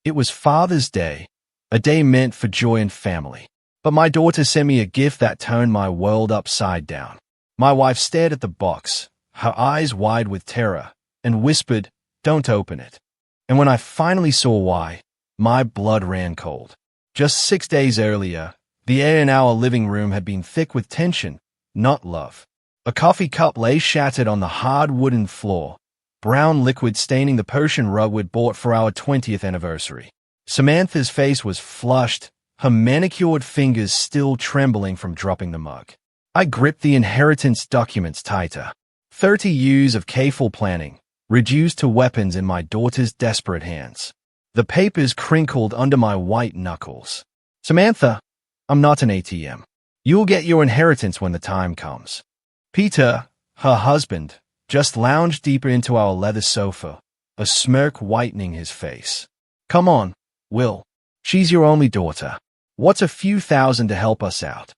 It was Father's Day, a day meant for joy and family. But my daughter sent me a gift that turned my world upside down. My wife stared at the box, her eyes wide with terror, and whispered, "Don't open it." And when I finally saw why, my blood ran cold. Just 6 days earlier, the air in our living room had been thick with tension, not love. A coffee cup lay shattered on the hard wooden floor, brown liquid staining the Persian rug we'd bought for our 20th anniversary. Samantha's face was flushed, her manicured fingers still trembling from dropping the mug. I gripped the inheritance documents tighter. 30 years of careful planning, reduced to weapons in my daughter's desperate hands. The papers crinkled under my white knuckles. "Samantha, I'm not an ATM. You'll get your inheritance when the time comes." Peter, her husband, just lounged deeper into our leather sofa, a smirk whitening his face. "Come on, Will. She's your only daughter. What's a few thousand to help us out?"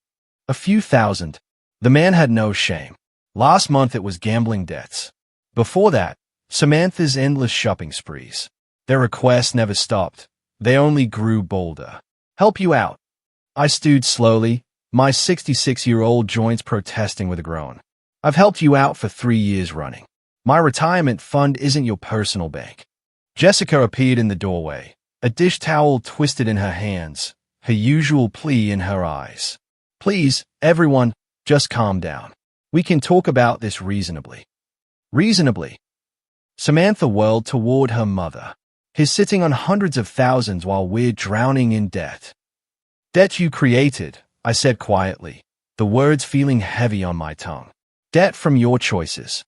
A few thousand. The man had no shame. Last month it was gambling debts. Before that, Samantha's endless shopping sprees. Their requests never stopped. They only grew bolder. "Help you out." I stewed slowly, my 66-year-old joints protesting with a groan. "I've helped you out for 3 years running. My retirement fund isn't your personal bank." Jessica appeared in the doorway, a dish towel twisted in her hands, her usual plea in her eyes. "Please, everyone, just calm down. We can talk about this reasonably." Reasonably? Samantha whirled toward her mother. "He's sitting on hundreds of thousands while we're drowning in debt." "Debt you created," I said quietly, the words feeling heavy on my tongue. "Debt from your choices."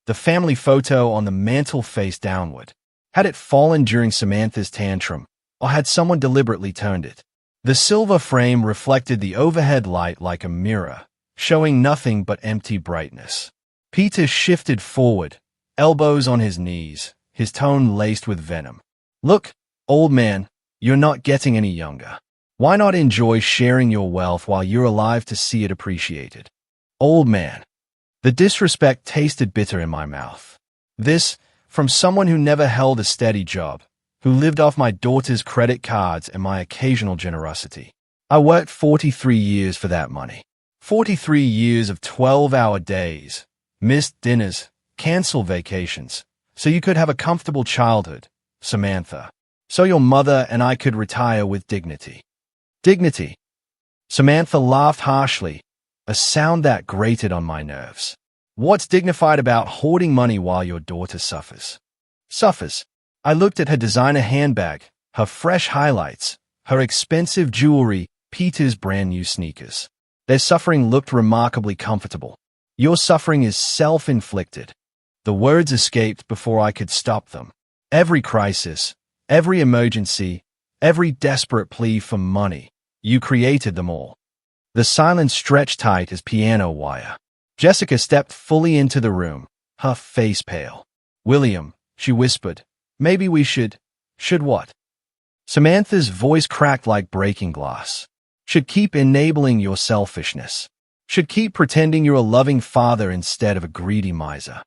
The family photo on the mantel faced downward. Had it fallen during Samantha's tantrum, or had someone deliberately turned it? The silver frame reflected the overhead light like a mirror, showing nothing but empty brightness. Peter shifted forward, elbows on his knees, his tone laced with venom. "Look, old man, you're not getting any younger. Why not enjoy sharing your wealth while you're alive to see it appreciated?" Old man. The disrespect tasted bitter in my mouth. This, from someone who never held a steady job, who lived off my daughter's credit cards and my occasional generosity. I worked 43 years for that money. 43 years of 12-hour days, missed dinners, canceled vacations, so you could have a comfortable childhood, Samantha. So your mother and I could retire with dignity. Dignity. Samantha laughed harshly, a sound that grated on my nerves. "What's dignified about hoarding money while your daughter suffers?" Suffers. I looked at her designer handbag, her fresh highlights, her expensive jewelry, Peter's brand new sneakers. Their suffering looked remarkably comfortable. "Your suffering is self-inflicted." The words escaped before I could stop them. Every crisis, every emergency, every desperate plea for money, you created them all. The silence stretched tight as piano wire. Jessica stepped fully into the room, her face pale. "William," she whispered, "maybe we should..." "Should what?" Samantha's voice cracked like breaking glass. "Should keep enabling your selfishness. Should keep pretending you're a loving father instead of a greedy miser."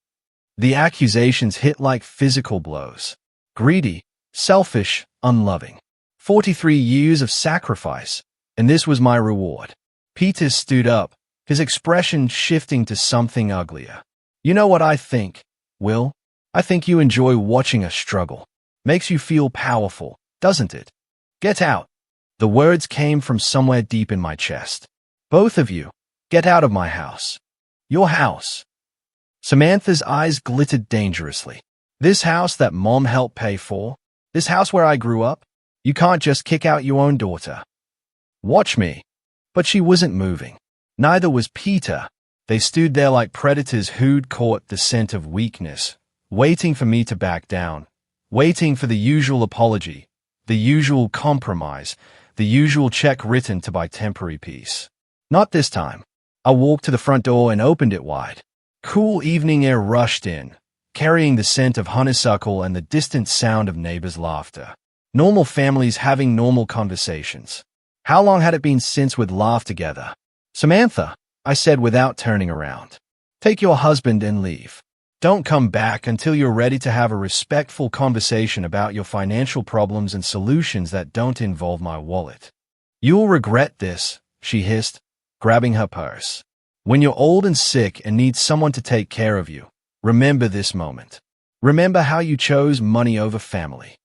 The accusations hit like physical blows. Greedy, selfish, unloving. 43 years of sacrifice, and this was my reward. Peter stood up, his expression shifting to something uglier. "You know what I think, Will? I think you enjoy watching us struggle. Makes you feel powerful, doesn't it? Get out." The words came from somewhere deep in my chest. "Both of you, get out of my house. Your house." Samantha's eyes glittered dangerously. "This house that Mom helped pay for? This house where I grew up? You can't just kick out your own daughter." "Watch me." But she wasn't moving. Neither was Peter. They stood there like predators who'd caught the scent of weakness, waiting for me to back down, waiting for the usual apology, the usual compromise, the usual check written to buy temporary peace. Not this time. I walked to the front door and opened it wide. Cool evening air rushed in, carrying the scent of honeysuckle and the distant sound of neighbors' laughter. Normal families having normal conversations. How long had it been since we'd laughed together? "Samantha," I said without turning around. "Take your husband and leave." Don't come back until you're ready to have a respectful conversation about your financial problems and solutions that don't involve my wallet. You'll regret this, she hissed, grabbing her purse. When you're old and sick and need someone to take care of you, remember this moment. Remember how you chose money over family.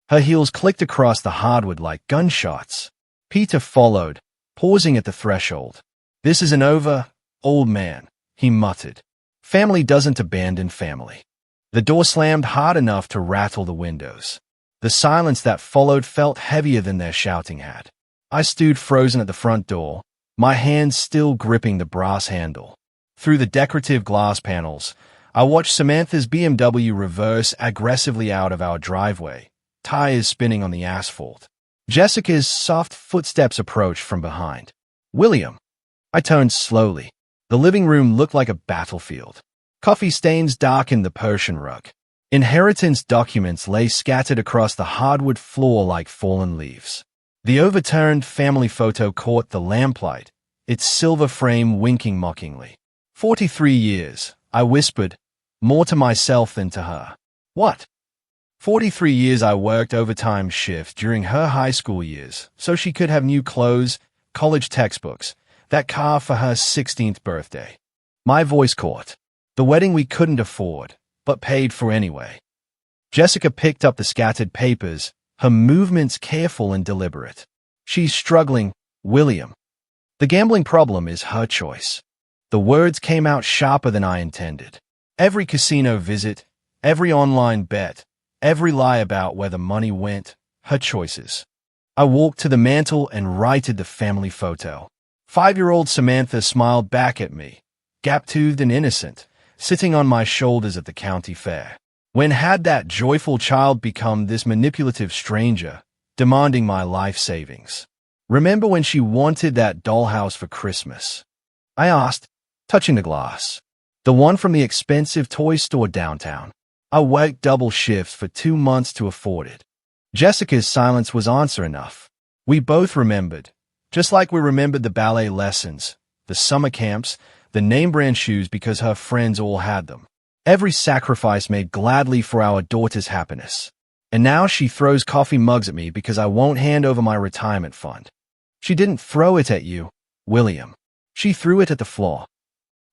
Her heels clicked across the hardwood like gunshots. Peter followed, pausing at the threshold. This isn't over, old man, he muttered. Family doesn't abandon family. The door slammed hard enough to rattle the windows. The silence that followed felt heavier than their shouting had. I stood frozen at the front door, my hands still gripping the brass handle. Through the decorative glass panels, I watched Samantha's BMW reverse aggressively out of our driveway, tires spinning on the asphalt. Jessica's soft footsteps approached from behind. William. I turned slowly. The living room looked like a battlefield. Coffee stains darkened the Persian rug. Inheritance documents lay scattered across the hardwood floor like fallen leaves. The overturned family photo caught the lamplight, its silver frame winking mockingly. 43 years, I whispered, more to myself than to her. What? 43 years I worked overtime shifts during her high school years so she could have new clothes, college textbooks, that car for her 16th birthday. My voice caught. The wedding we couldn't afford, but paid for anyway. Jessica picked up the scattered papers, her movements careful and deliberate. She's struggling, William. The gambling problem is her choice. The words came out sharper than I intended. Every casino visit, every online bet, every lie about where the money went, her choices. I walked to the mantel and righted the family photo. 5-year-old Samantha smiled back at me, gap-toothed and innocent, sitting on my shoulders at the county fair. When had that joyful child become this manipulative stranger, demanding my life savings? Remember when she wanted that dollhouse for Christmas? I asked, touching the glass. The one from the expensive toy store downtown. I worked double shifts for 2 months to afford it. Jessica's silence was answer enough. We both remembered. Just like we remembered the ballet lessons, the summer camps, the name-brand shoes because her friends all had them. Every sacrifice made gladly for our daughter's happiness. And now she throws coffee mugs at me because I won't hand over my retirement fund. She didn't throw it at you, William. She threw it at the floor.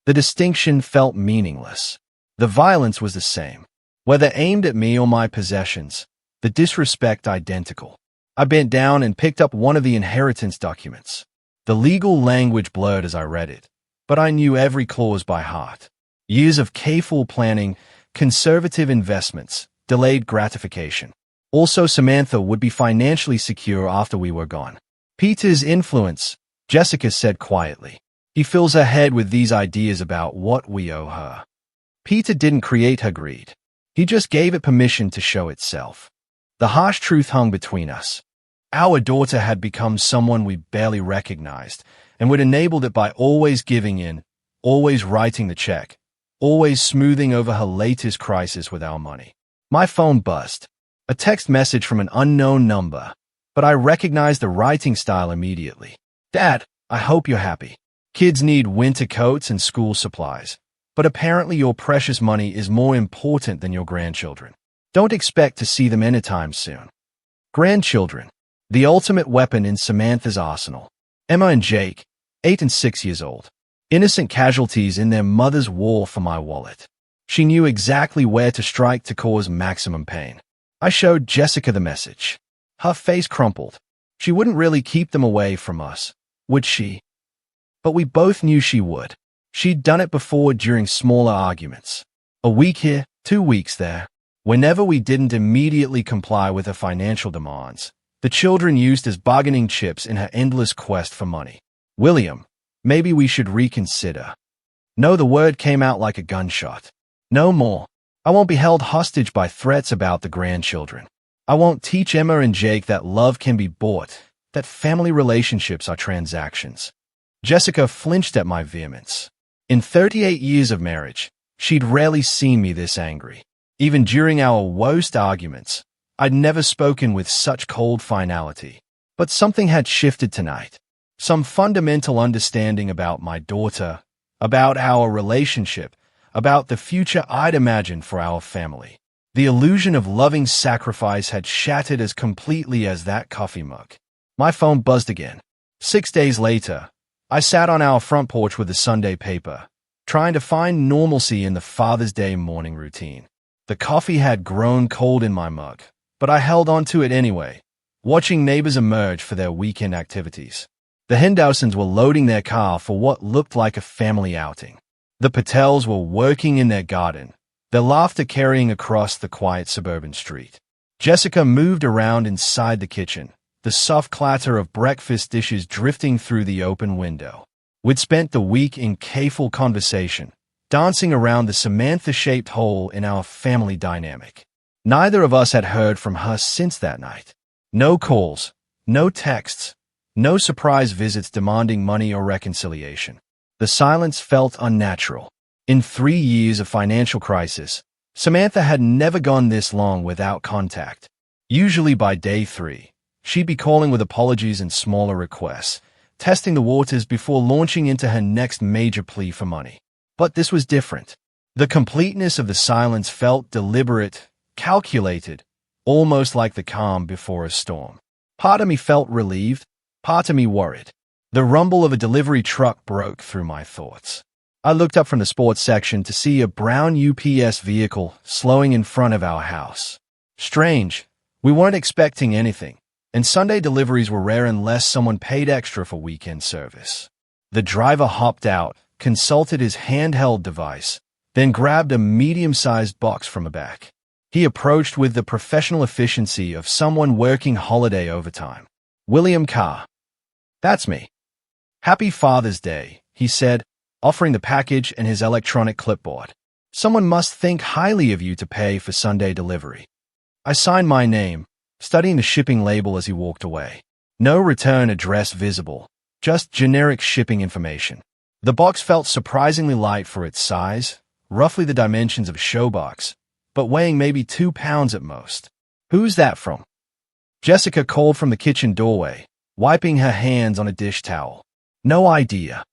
The distinction felt meaningless. The violence was the same. Whether aimed at me or my possessions, the disrespect identical. I bent down and picked up one of the inheritance documents. The legal language blurred as I read it, but I knew every clause by heart. Years of careful planning, conservative investments, delayed gratification. Also, Samantha would be financially secure after we were gone. Peter's influence, Jessica said quietly. He fills her head with these ideas about what we owe her. Peter didn't create her greed. He just gave it permission to show itself. The harsh truth hung between us. Our daughter had become someone we barely recognized, and we'd enabled it by always giving in, always writing the check, always smoothing over her latest crisis with our money. My phone buzzed. A text message from an unknown number, but I recognized the writing style immediately. Dad, I hope you're happy. Kids need winter coats and school supplies, but apparently your precious money is more important than your grandchildren. Don't expect to see them anytime soon. Grandchildren. The ultimate weapon in Samantha's arsenal. Emma and Jake, 8 and 6 years old. Innocent casualties in their mother's war for my wallet. She knew exactly where to strike to cause maximum pain. I showed Jessica the message. Her face crumpled. She wouldn't really keep them away from us, would she? But we both knew she would. She'd done it before during smaller arguments. A week here, 2 weeks there. Whenever we didn't immediately comply with her financial demands, the children used as bargaining chips in her endless quest for money. William, maybe we should reconsider. No, the word came out like a gunshot. No more. I won't be held hostage by threats about the grandchildren. I won't teach Emma and Jake that love can be bought, that family relationships are transactions. Jessica flinched at my vehemence. In 38 years of marriage, she'd rarely seen me this angry. Even during our worst arguments, I'd never spoken with such cold finality. But something had shifted tonight. Some fundamental understanding about my daughter, about our relationship, about the future I'd imagined for our family. The illusion of loving sacrifice had shattered as completely as that coffee mug. My phone buzzed again. 6 days later, I sat on our front porch with the Sunday paper, trying to find normalcy in the Father's Day morning routine. The coffee had grown cold in my mug, but I held on to it anyway, watching neighbors emerge for their weekend activities. The Hendersons were loading their car for what looked like a family outing. The Patels were working in their garden, their laughter carrying across the quiet suburban street. Jessica moved around inside the kitchen, the soft clatter of breakfast dishes drifting through the open window. We'd spent the week in careful conversation, dancing around the Samantha-shaped hole in our family dynamic. Neither of us had heard from her since that night. No calls, no texts, no surprise visits demanding money or reconciliation. The silence felt unnatural. In 3 years of financial crisis, Samantha had never gone this long without contact. Usually by day 3, she'd be calling with apologies and smaller requests, testing the waters before launching into her next major plea for money. But this was different. The completeness of the silence felt deliberate, calculated, almost like the calm before a storm. Part of me felt relieved, part of me worried. The rumble of a delivery truck broke through my thoughts. I looked up from the sports section to see a brown UPS vehicle slowing in front of our house. Strange, we weren't expecting anything, and Sunday deliveries were rare unless someone paid extra for weekend service. The driver hopped out, consulted his handheld device, then grabbed a medium-sized box from a back. He approached with the professional efficiency of someone working holiday overtime. "William Carr." "That's me." "Happy Father's Day," he said, offering the package and his electronic clipboard. "Someone must think highly of you to pay for Sunday delivery." I signed my name, studying the shipping label as he walked away. No return address visible, just generic shipping information. The box felt surprisingly light for its size, roughly the dimensions of a showbox, but weighing maybe 2 pounds at most. "Who's that from?" Jessica called from the kitchen doorway, wiping her hands on a dish towel. "No idea."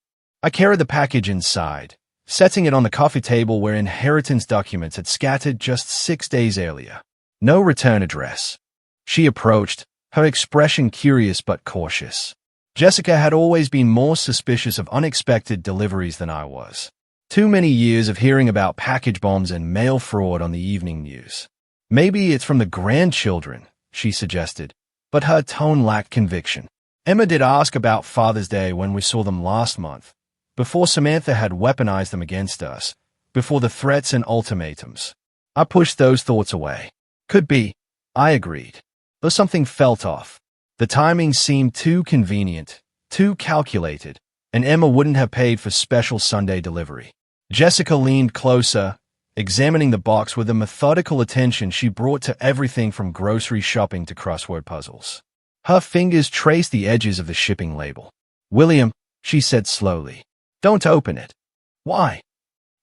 I carried the package inside, setting it on the coffee table where inheritance documents had scattered just 6 days earlier. No return address. She approached, her expression curious but cautious. Jessica had always been more suspicious of unexpected deliveries than I was. Too many years of hearing about package bombs and mail fraud on the evening news. "Maybe it's from the grandchildren," she suggested, but her tone lacked conviction. "Emma did ask about Father's Day when we saw them last month, before Samantha had weaponized them against us, before the threats and ultimatums." I pushed those thoughts away. "Could be," I agreed, though something felt off. The timing seemed too convenient, too calculated, and Emma wouldn't have paid for special Sunday delivery. Jessica leaned closer, examining the box with the methodical attention she brought to everything from grocery shopping to crossword puzzles. Her fingers traced the edges of the shipping label. "William," she said slowly, "don't open it." "Why?"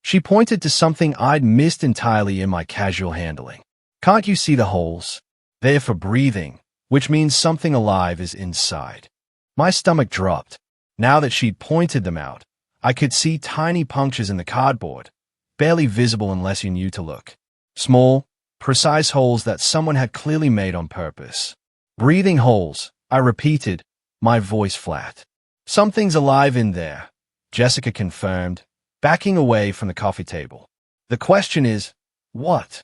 She pointed to something I'd missed entirely in my casual handling. "Can't you see the holes? They're for breathing, which means something alive is inside." My stomach dropped. Now that she'd pointed them out, I could see tiny punctures in the cardboard, barely visible unless you knew to look. Small, precise holes that someone had clearly made on purpose. "Breathing holes," I repeated, my voice flat. "Something's alive in there," Jessica confirmed, backing away from the coffee table. "The question is, what?"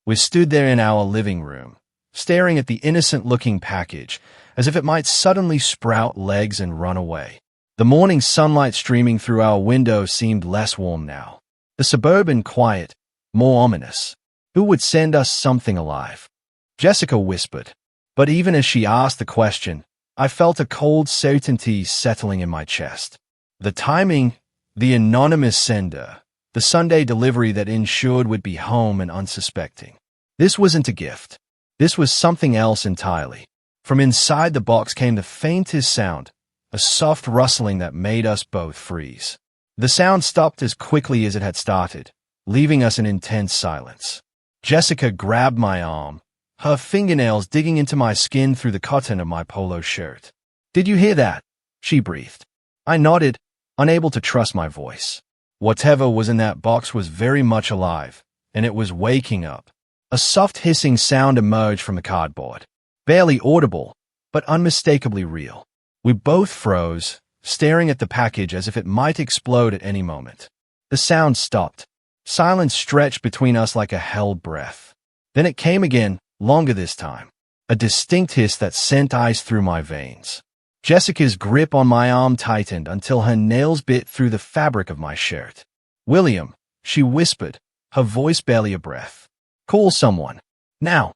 We stood there in our living room, staring at the innocent-looking package, as if it might suddenly sprout legs and run away. The morning sunlight streaming through our window seemed less warm now. The suburban quiet, more ominous. Who would send us something alive? Jessica whispered. But even as she asked the question, I felt a cold certainty settling in my chest. The timing, the anonymous sender, the Sunday delivery that ensured would be home and unsuspecting. This wasn't a gift. This was something else entirely. From inside the box came the faintest sound, a soft rustling that made us both freeze. The sound stopped as quickly as it had started, leaving us in intense silence. Jessica grabbed my arm, her fingernails digging into my skin through the cotton of my polo shirt. "Did you hear that?" she breathed. I nodded, unable to trust my voice. Whatever was in that box was very much alive, and it was waking up. A soft hissing sound emerged from the cardboard. Barely audible, but unmistakably real. We both froze, staring at the package as if it might explode at any moment. The sound stopped. Silence stretched between us like a held breath. Then it came again, longer this time. A distinct hiss that sent ice through my veins. Jessica's grip on my arm tightened until her nails bit through the fabric of my shirt. "William," she whispered, her voice barely a breath. "Call someone. Now."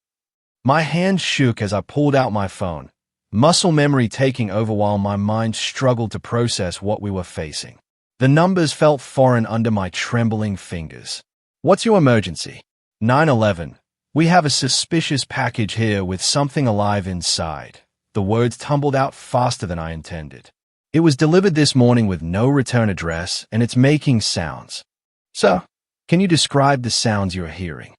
My hands shook as I pulled out my phone, muscle memory taking over while my mind struggled to process what we were facing. The numbers felt foreign under my trembling fingers. "What's your emergency?" 911. "We have a suspicious package here with something alive inside." The words tumbled out faster than I intended. "It was delivered this morning with no return address, and it's making sounds." "Sir, can you describe the sounds you're hearing?"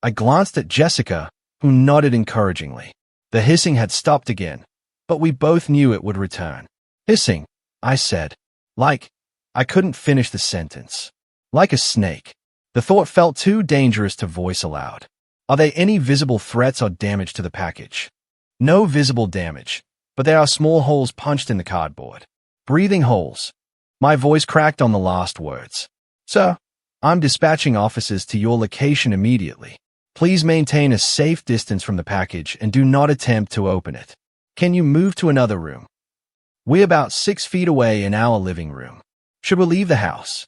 I glanced at Jessica, who nodded encouragingly. The hissing had stopped again, but we both knew it would return. "Hissing," I said. I couldn't finish the sentence. "Like a snake." The thought felt too dangerous to voice aloud. "Are there any visible threats or damage to the package?" "No visible damage, but there are small holes punched in the cardboard." "Breathing holes." My voice cracked on the last words. "Sir, I'm dispatching officers to your location immediately. Please maintain a safe distance from the package and do not attempt to open it. Can you move to another room?" "We're about 6 feet away in our living room." "Should we leave the house?"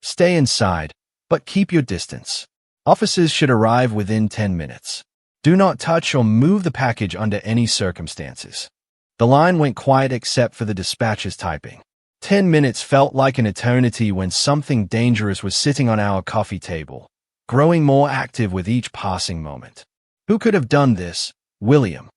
"Stay inside, but keep your distance. Officers should arrive within 10 minutes. Do not touch or move the package under any circumstances." The line went quiet except for the dispatcher's typing. 10 minutes felt like an eternity when something dangerous was sitting on our coffee table, growing more active with each passing moment. "Who could have done this, William?"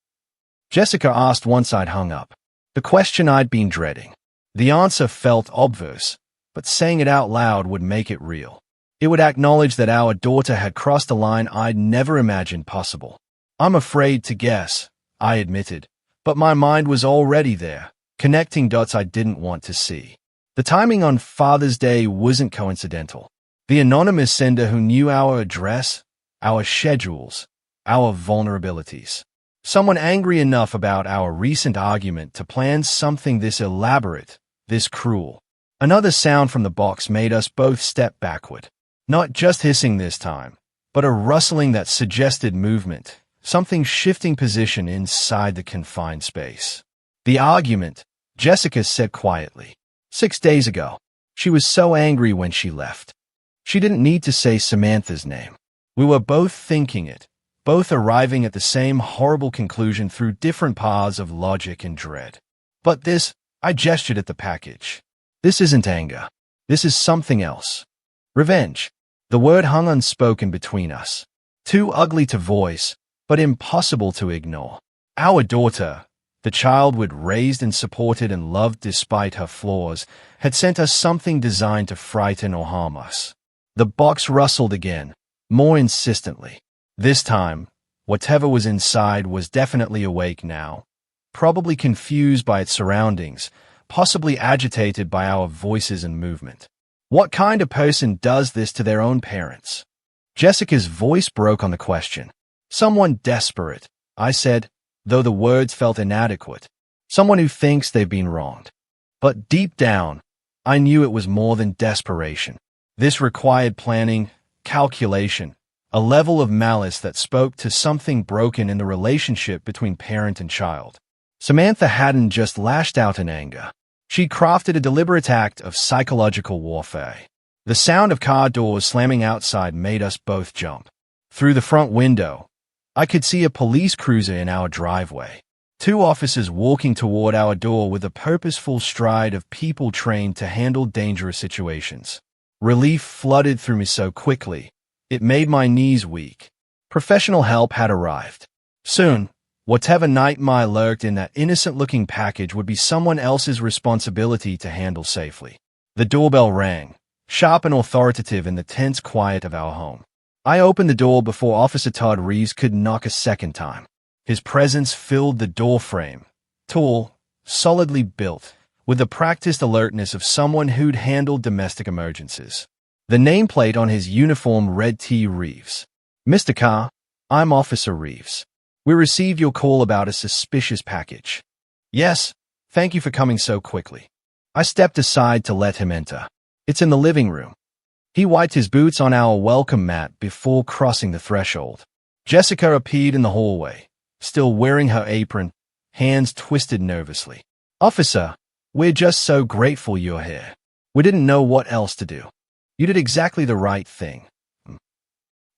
Jessica asked once I'd hung up. The question I'd been dreading. The answer felt obvious, but saying it out loud would make it real. It would acknowledge that our daughter had crossed a line I'd never imagined possible. "I'm afraid to guess," I admitted, but my mind was already there, connecting dots I didn't want to see. The timing on Father's Day wasn't coincidental. The anonymous sender who knew our address, our schedules, our vulnerabilities. Someone angry enough about our recent argument to plan something this elaborate, this cruel. Another sound from the box made us both step backward. Not just hissing this time, but a rustling that suggested movement, something shifting position inside the confined space. "The argument," Jessica said quietly. 6 days ago. She was so angry when she left. She didn't need to say Samantha's name. We were both thinking it, both arriving at the same horrible conclusion through different paths of logic and dread. "But this," I gestured at the package. "This isn't anger. This is something else. Revenge." The word hung unspoken between us. Too ugly to voice, but impossible to ignore. Our daughter, the child we'd raised and supported and loved despite her flaws, had sent us something designed to frighten or harm us. The box rustled again, more insistently. This time, whatever was inside was definitely awake now, probably confused by its surroundings, possibly agitated by our voices and movement. "What kind of person does this to their own parents?" Jessica's voice broke on the question. "Someone desperate," I said, though the words felt inadequate. "Someone who thinks they've been wronged." But deep down, I knew it was more than desperation. This required planning, calculation, a level of malice that spoke to something broken in the relationship between parent and child. Samantha hadn't just lashed out in anger. She'd crafted a deliberate act of psychological warfare. The sound of car doors slamming outside made us both jump. Through the front window, I could see a police cruiser in our driveway. 2 officers walking toward our door with a purposeful stride of people trained to handle dangerous situations. Relief flooded through me so quickly, it made my knees weak. Professional help had arrived. Soon, whatever nightmare lurked in that innocent-looking package would be someone else's responsibility to handle safely. The doorbell rang, sharp and authoritative in the tense quiet of our home. I opened the door before Officer Todd Reeves could knock a second time. His presence filled the doorframe, tall, solidly built, with the practiced alertness of someone who'd handled domestic emergencies. The nameplate on his uniform read T. Reeves. "Mr. Carr, I'm Officer Reeves. We received your call about a suspicious package." "Yes, thank you for coming so quickly." I stepped aside to let him enter. "It's in the living room." He wiped his boots on our welcome mat before crossing the threshold. Jessica appeared in the hallway, still wearing her apron, hands twisted nervously. "Officer, we're just so grateful you're here. We didn't know what else to do. You did exactly the right thing."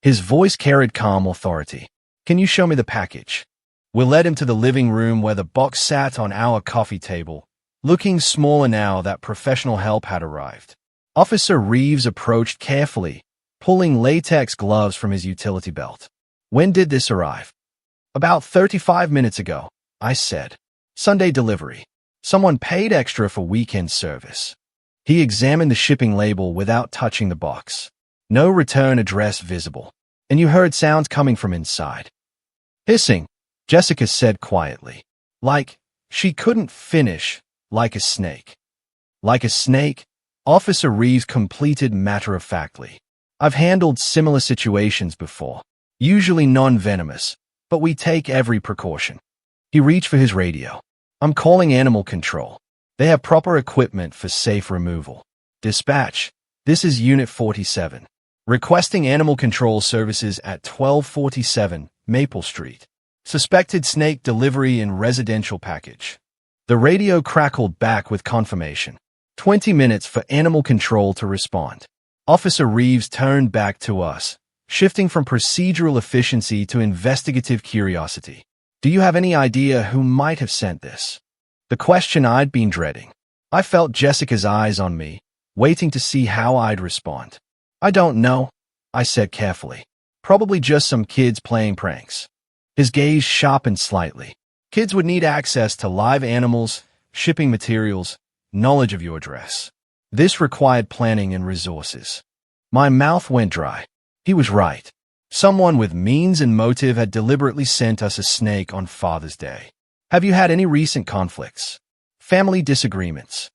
His voice carried calm authority. "Can you show me the package?" We led him to the living room where the box sat on our coffee table, looking smaller now that professional help had arrived. Officer Reeves approached carefully, pulling latex gloves from his utility belt. "When did this arrive?" "About 35 minutes ago," I said. "Sunday delivery. Someone paid extra for weekend service." He examined the shipping label without touching the box. No return address visible. "And you heard sounds coming from inside." "Hissing," Jessica said quietly. "Like, she couldn't finish, like a snake." "Like a snake?" Officer Reeves completed matter-of-factly. "I've handled similar situations before. Usually non-venomous, but we take every precaution." He reached for his radio. "I'm calling animal control. They have proper equipment for safe removal." "Dispatch, this is Unit 47. Requesting animal control services at 1247 Maple Street. Suspected snake delivery in residential package." The radio crackled back with confirmation. 20 minutes for animal control to respond. Officer Reeves turned back to us, shifting from procedural efficiency to investigative curiosity. "Do you have any idea who might have sent this?" The question I'd been dreading. I felt Jessica's eyes on me, waiting to see how I'd respond. "I don't know," I said carefully. "Probably just some kids playing pranks." His gaze sharpened slightly. "Kids would need access to live animals, shipping materials, knowledge of your address. This required planning and resources." My mouth went dry. He was right. Someone with means and motive had deliberately sent us a snake on Father's Day. "Have you had any recent conflicts?" "Family disagreements."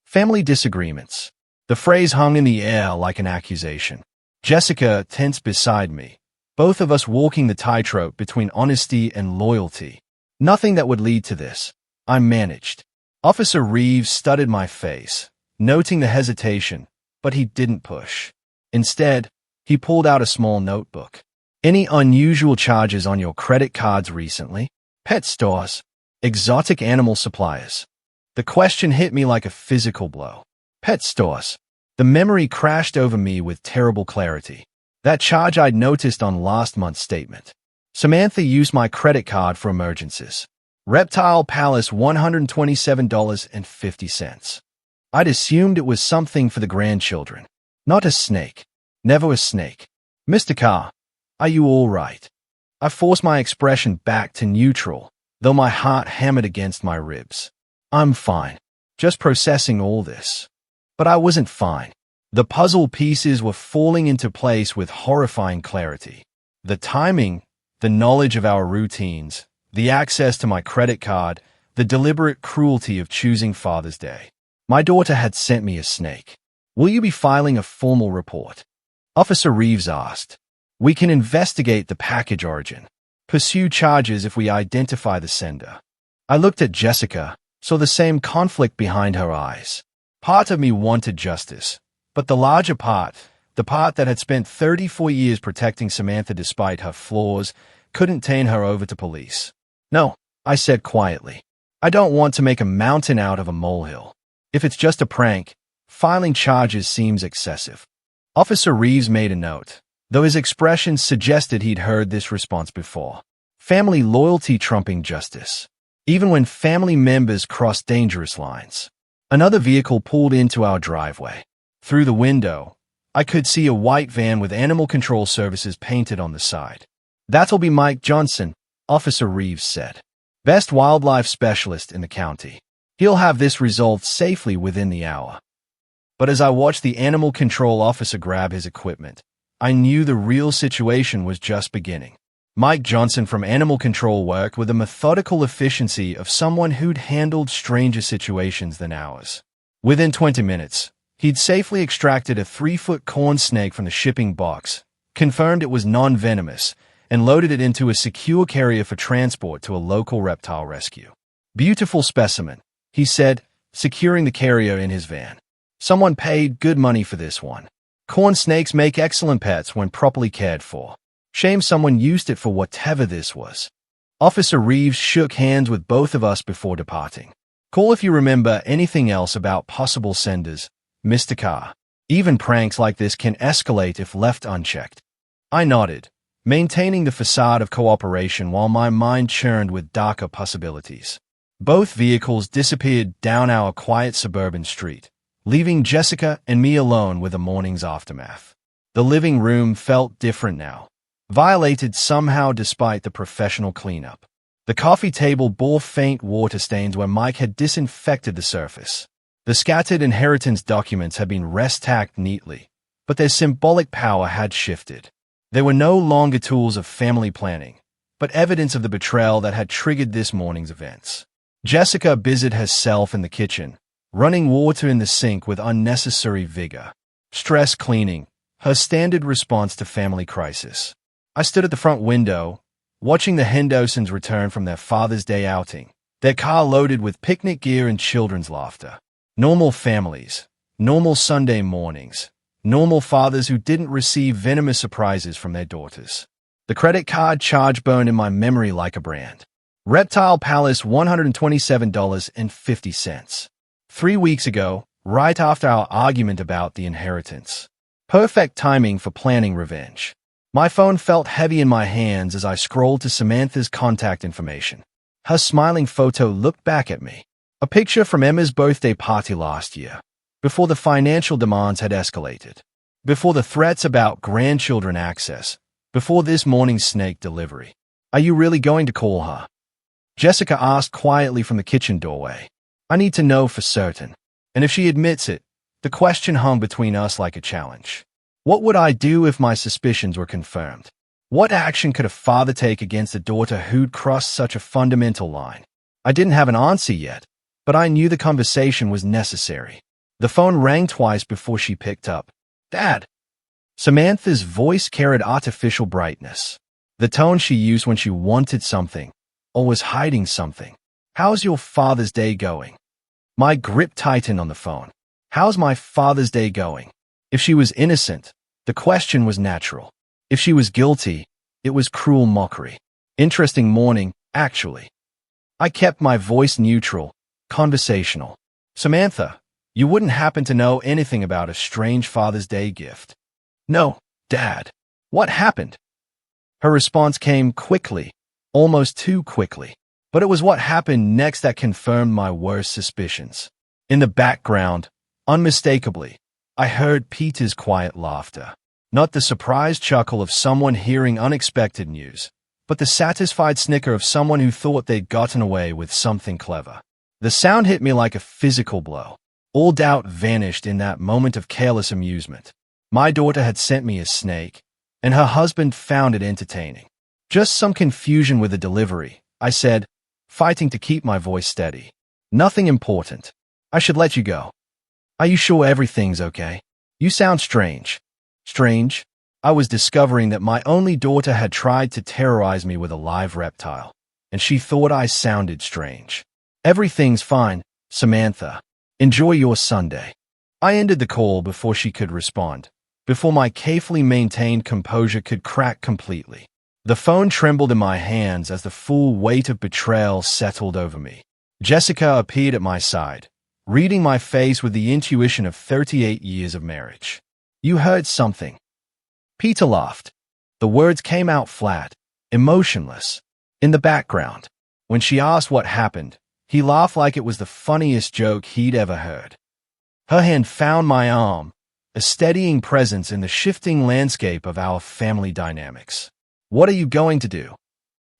Family disagreements. The phrase hung in the air like an accusation. Jessica tensed beside me, both of us walking the tightrope between honesty and loyalty. "Nothing that would lead to this," I managed. Officer Reeves studied my face, noting the hesitation, but he didn't push. Instead, he pulled out a small notebook. "Any unusual charges on your credit cards recently? Pet stores? Exotic animal suppliers?" The question hit me like a physical blow. Pet stores. The memory crashed over me with terrible clarity. That charge I'd noticed on last month's statement. Samantha used my credit card for emergencies. Reptile Palace, $127.50. I'd assumed it was something for the grandchildren. Not a snake. Never a snake. "Mr. Carr, are you all right?" I forced my expression back to neutral, though my heart hammered against my ribs. "I'm fine. Just processing all this." But I wasn't fine. The puzzle pieces were falling into place with horrifying clarity. The timing, the knowledge of our routines, the access to my credit card, the deliberate cruelty of choosing Father's Day. My daughter had sent me a snake. "Will you be filing a formal report?" Officer Reeves asked. "We can investigate the package origin. Pursue charges if we identify the sender." I looked at Jessica, saw the same conflict behind her eyes. Part of me wanted justice, but the larger part, the part that had spent 34 years protecting Samantha despite her flaws, couldn't turn her over to police. "No," I said quietly. "I don't want to make a mountain out of a molehill. If it's just a prank, filing charges seems excessive." Officer Reeves made a note, though his expression suggested he'd heard this response before. Family loyalty trumping justice, even when family members cross dangerous lines. Another vehicle pulled into our driveway. Through the window, I could see a white van with Animal Control Services painted on the side. "That'll be Mike Johnson," Officer Reeves said. "Best wildlife specialist in the county. He'll have this resolved safely within the hour." But as I watched the animal control officer grab his equipment, I knew the real situation was just beginning. Mike Johnson from Animal Control worked with the methodical efficiency of someone who'd handled stranger situations than ours. Within 20 minutes, he'd safely extracted a 3-foot corn snake from the shipping box, confirmed it was non-venomous, and loaded it into a secure carrier for transport to a local reptile rescue. "Beautiful specimen," he said, securing the carrier in his van. "Someone paid good money for this one. Corn snakes make excellent pets when properly cared for. Shame someone used it for whatever this was." Officer Reeves shook hands with both of us before departing. "Call if you remember anything else about possible senders, Mr. Carr. Even pranks like this can escalate if left unchecked." I nodded, maintaining the facade of cooperation while my mind churned with darker possibilities. Both vehicles disappeared down our quiet suburban street, leaving Jessica and me alone with the morning's aftermath. The living room felt different now, violated somehow despite the professional cleanup. The coffee table bore faint water stains where Mike had disinfected the surface. The scattered inheritance documents had been restacked neatly, but their symbolic power had shifted. They were no longer tools of family planning, but evidence of the betrayal that had triggered this morning's events. Jessica busied herself in the kitchen, running water in the sink with unnecessary vigor. Stress cleaning, her standard response to family crisis. I stood at the front window, watching the Hendersons return from their Father's Day outing, their car loaded with picnic gear and children's laughter. Normal families, normal Sunday mornings, normal fathers who didn't receive venomous surprises from their daughters. The credit card charge burned in my memory like a brand. Reptile Palace, $127.50. 3 weeks ago, right after our argument about the inheritance. Perfect timing for planning revenge. My phone felt heavy in my hands as I scrolled to Samantha's contact information. Her smiling photo looked back at me. A picture from Emma's birthday party last year, before the financial demands had escalated, before the threats about grandchildren access, before this morning's snake delivery. "Are you really going to call her?" Jessica asked quietly from the kitchen doorway. "I need to know for certain. And if she admits it," the question hung between us like a challenge. What would I do if my suspicions were confirmed? What action could a father take against a daughter who'd crossed such a fundamental line? I didn't have an answer yet, but I knew the conversation was necessary. The phone rang twice before she picked up. "Dad." Samantha's voice carried artificial brightness, the tone she used when she wanted something, or was hiding something. "How's your Father's Day going?" My grip tightened on the phone. How's my Father's Day going? If she was innocent, the question was natural. If she was guilty, it was cruel mockery. Interesting morning, actually. I kept my voice neutral, conversational. "Samantha, you wouldn't happen to know anything about a strange Father's Day gift?" "No, Dad. What happened?" Her response came quickly, almost too quickly. But it was what happened next that confirmed my worst suspicions. In the background, unmistakably, I heard Peter's quiet laughter. Not the surprised chuckle of someone hearing unexpected news, but the satisfied snicker of someone who thought they'd gotten away with something clever. The sound hit me like a physical blow. All doubt vanished in that moment of careless amusement. My daughter had sent me a snake, and her husband found it entertaining. "Just some confusion with the delivery," I said, fighting to keep my voice steady. "Nothing important. I should let you go." "Are you sure everything's okay? You sound strange." Strange? I was discovering that my only daughter had tried to terrorize me with a live reptile, and she thought I sounded strange. "Everything's fine, Samantha. Enjoy your Sunday." I ended the call before she could respond, before my carefully maintained composure could crack completely. The phone trembled in my hands as the full weight of betrayal settled over me. Jessica appeared at my side, reading my face with the intuition of 38 years of marriage. "You heard something." Peter laughed. The words came out flat, emotionless. In the background, when she asked what happened, he laughed like it was the funniest joke he'd ever heard. Her hand found my arm, a steadying presence in the shifting landscape of our family dynamics. "What are you going to do?"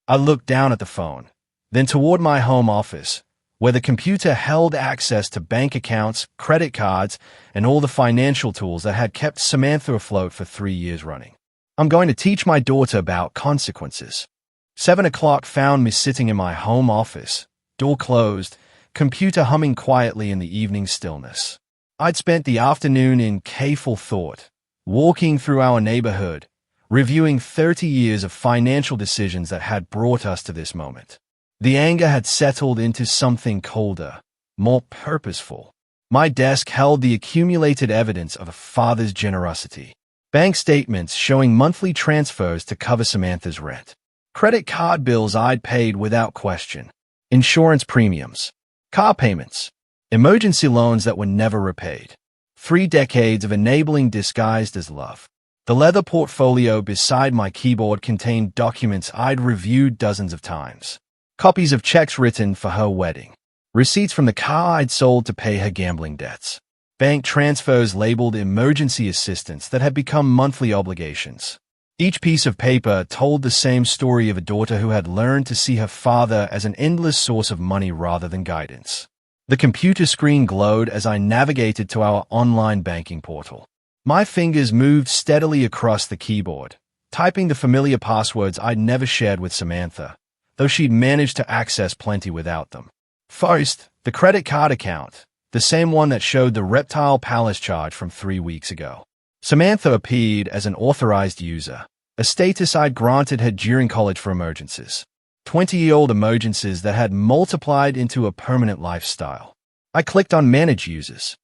I looked down at the phone, then toward my home office, where the computer held access to bank accounts, credit cards, and all the financial tools that had kept Samantha afloat for 3 years running. I'm going to teach my daughter about consequences. 7 o'clock found me sitting in my home office, door closed, computer humming quietly in the evening stillness. I'd spent the afternoon in careful thought, walking through our neighborhood, reviewing 30 years of financial decisions that had brought us to this moment. The anger had settled into something colder, more purposeful. My desk held the accumulated evidence of a father's generosity. Bank statements showing monthly transfers to cover Samantha's rent. Credit card bills I'd paid without question. Insurance premiums. Car payments. Emergency loans that were never repaid. 3 decades of enabling disguised as love. The leather portfolio beside my keyboard contained documents I'd reviewed dozens of times. Copies of checks written for her wedding. Receipts from the car I'd sold to pay her gambling debts. Bank transfers labeled emergency assistance that had become monthly obligations. Each piece of paper told the same story of a daughter who had learned to see her father as an endless source of money rather than guidance. The computer screen glowed as I navigated to our online banking portal. My fingers moved steadily across the keyboard, typing the familiar passwords I'd never shared with Samantha, though she'd managed to access plenty without them. First, the credit card account, the same one that showed the Reptile Palace charge from 3 weeks ago. Samantha appeared as an authorized user, a status I'd granted her during college for emergencies. 20-year-old emergencies that had multiplied into a permanent lifestyle. I clicked on Manage Users.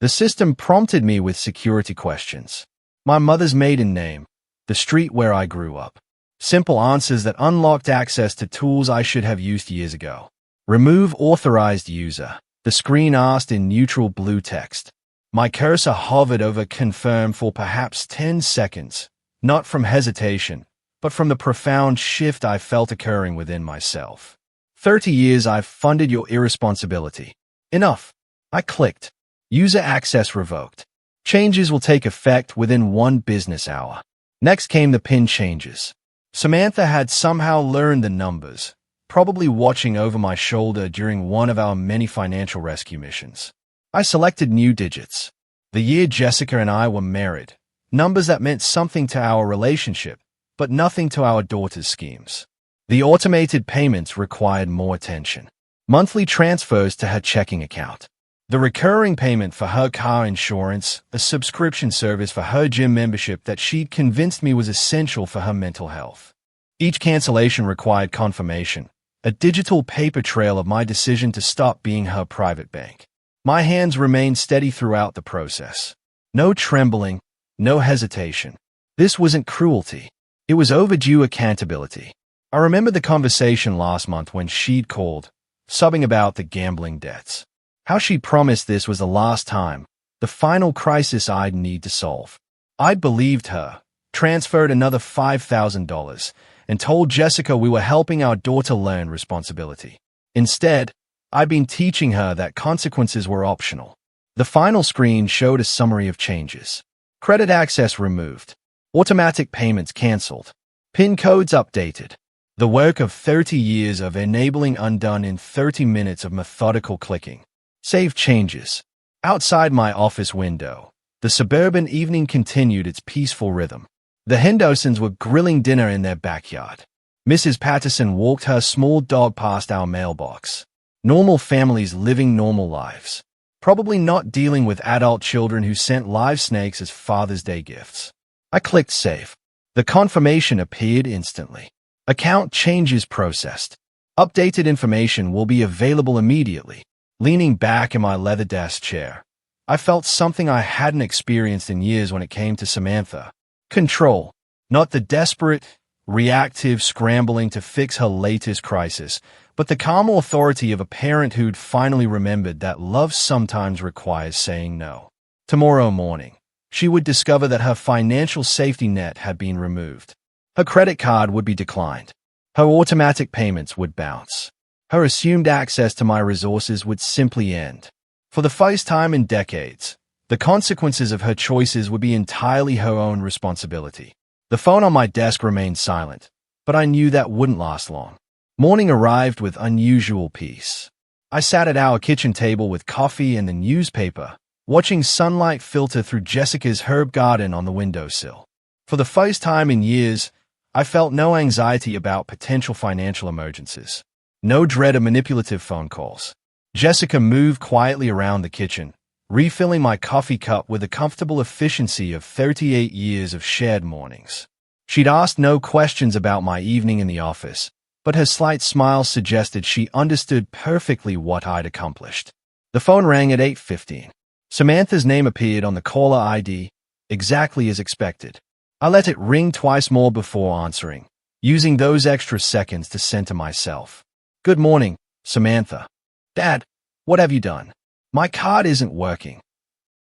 The system prompted me with security questions. My mother's maiden name, the street where I grew up. Simple answers that unlocked access to tools I should have used years ago. Remove authorized user, the screen asked in neutral blue text. My cursor hovered over confirm for perhaps 10 seconds, not from hesitation, but from the profound shift I felt occurring within myself. 30 years I've funded your irresponsibility. Enough. I clicked. User access revoked. Changes will take effect within 1 business hour. Next came the PIN changes. Samantha had somehow learned the numbers, probably watching over my shoulder during one of our many financial rescue missions. I selected new digits. The year Jessica and I were married. Numbers that meant something to our relationship, but nothing to our daughter's schemes. The automated payments required more attention. Monthly transfers to her checking account. The recurring payment for her car insurance, a subscription service for her gym membership that she'd convinced me was essential for her mental health. Each cancellation required confirmation, a digital paper trail of my decision to stop being her private bank. My hands remained steady throughout the process. No trembling, no hesitation. This wasn't cruelty. It was overdue accountability. I remember the conversation last month when she'd called, sobbing about the gambling debts. How she promised this was the last time, the final crisis I'd need to solve. I'd believed her, transferred another $5,000, and told Jessica we were helping our daughter learn responsibility. Instead, I'd been teaching her that consequences were optional. The final screen showed a summary of changes. Credit access removed. Automatic payments canceled. PIN codes updated. The work of 30 years of enabling undone in 30 minutes of methodical clicking. Save changes. Outside my office window, the suburban evening continued its peaceful rhythm. The Hendersons were grilling dinner in their backyard. Mrs. Patterson walked her small dog past our mailbox. Normal families living normal lives. Probably not dealing with adult children who sent live snakes as Father's Day gifts. I clicked Save. The confirmation appeared instantly. Account changes processed. Updated information will be available immediately. Leaning back in my leather desk chair, I felt something I hadn't experienced in years when it came to Samantha. Control. Not the desperate, reactive scrambling to fix her latest crisis, but the calm authority of a parent who'd finally remembered that love sometimes requires saying no. Tomorrow morning, she would discover that her financial safety net had been removed. Her credit card would be declined. Her automatic payments would bounce. Her assumed access to my resources would simply end. For the first time in decades, the consequences of her choices would be entirely her own responsibility. The phone on my desk remained silent, but I knew that wouldn't last long. Morning arrived with unusual peace. I sat at our kitchen table with coffee and the newspaper, watching sunlight filter through Jessica's herb garden on the windowsill. For the first time in years, I felt no anxiety about potential financial emergencies. No dread of manipulative phone calls. Jessica moved quietly around the kitchen, refilling my coffee cup with the comfortable efficiency of 38 years of shared mornings. She'd asked no questions about my evening in the office, but her slight smile suggested she understood perfectly what I'd accomplished. The phone rang at 8:15. Samantha's name appeared on the caller ID, exactly as expected. I let it ring twice more before answering, using those extra seconds to center myself. "Good morning, Samantha." "Dad, what have you done? My card isn't working."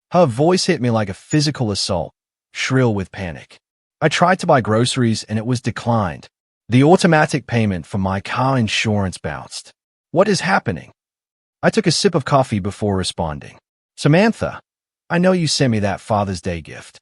Her voice hit me like a physical assault, shrill with panic. "I tried to buy groceries and it was declined. The automatic payment for my car insurance bounced. What is happening?" I took a sip of coffee before responding. "Samantha, I know you sent me that Father's Day gift."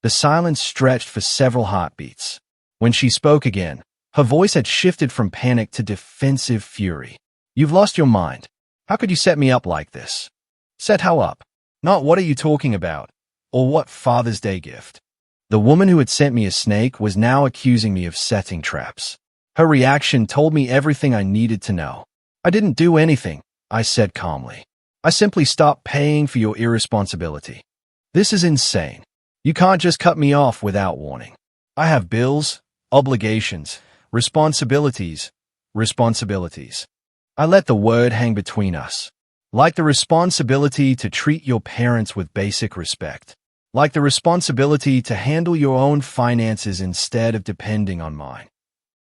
The silence stretched for several heartbeats. When she spoke again, her voice had shifted from panic to defensive fury. "You've lost your mind. How could you set me up like this?" "Set how up? Not what are you talking about, or what Father's Day gift?" The woman who had sent me a snake was now accusing me of setting traps. Her reaction told me everything I needed to know. "I didn't do anything," I said calmly. "I simply stopped paying for your irresponsibility." "This is insane. You can't just cut me off without warning. I have bills, obligations, responsibilities. I let the word hang between us. Like the responsibility to treat your parents with basic respect. Like the responsibility to handle your own finances instead of depending on mine.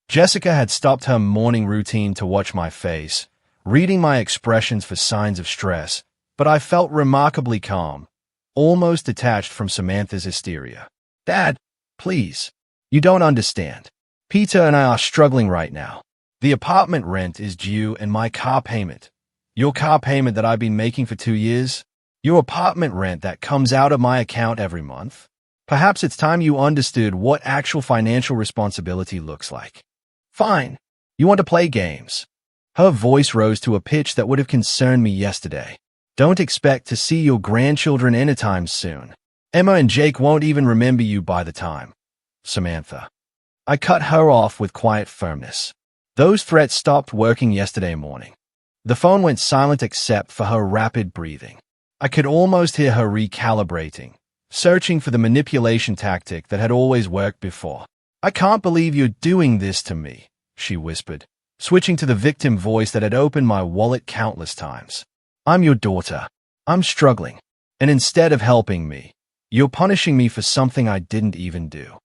Jessica had stopped her morning routine to watch my face, reading my expressions for signs of stress, but I felt remarkably calm, almost detached from Samantha's hysteria. "Dad, please. You don't understand. Peter and I are struggling right now. The apartment rent is due and my car payment. Your car payment that I've been making for 2 years? Your apartment rent that comes out of my account every month? Perhaps it's time you understood what actual financial responsibility looks like." "Fine. You want to play games." Her voice rose to a pitch that would have concerned me yesterday. "Don't expect to see your grandchildren anytime soon. Emma and Jake won't even remember you by the time." "Samantha." I cut her off with quiet firmness. Those threats stopped working yesterday morning. The phone went silent except for her rapid breathing. I could almost hear her recalibrating, searching for the manipulation tactic that had always worked before. "I can't believe you're doing this to me," she whispered, switching to the victim voice that had opened my wallet countless times. "I'm your daughter. I'm struggling. And instead of helping me, you're punishing me for something I didn't even do."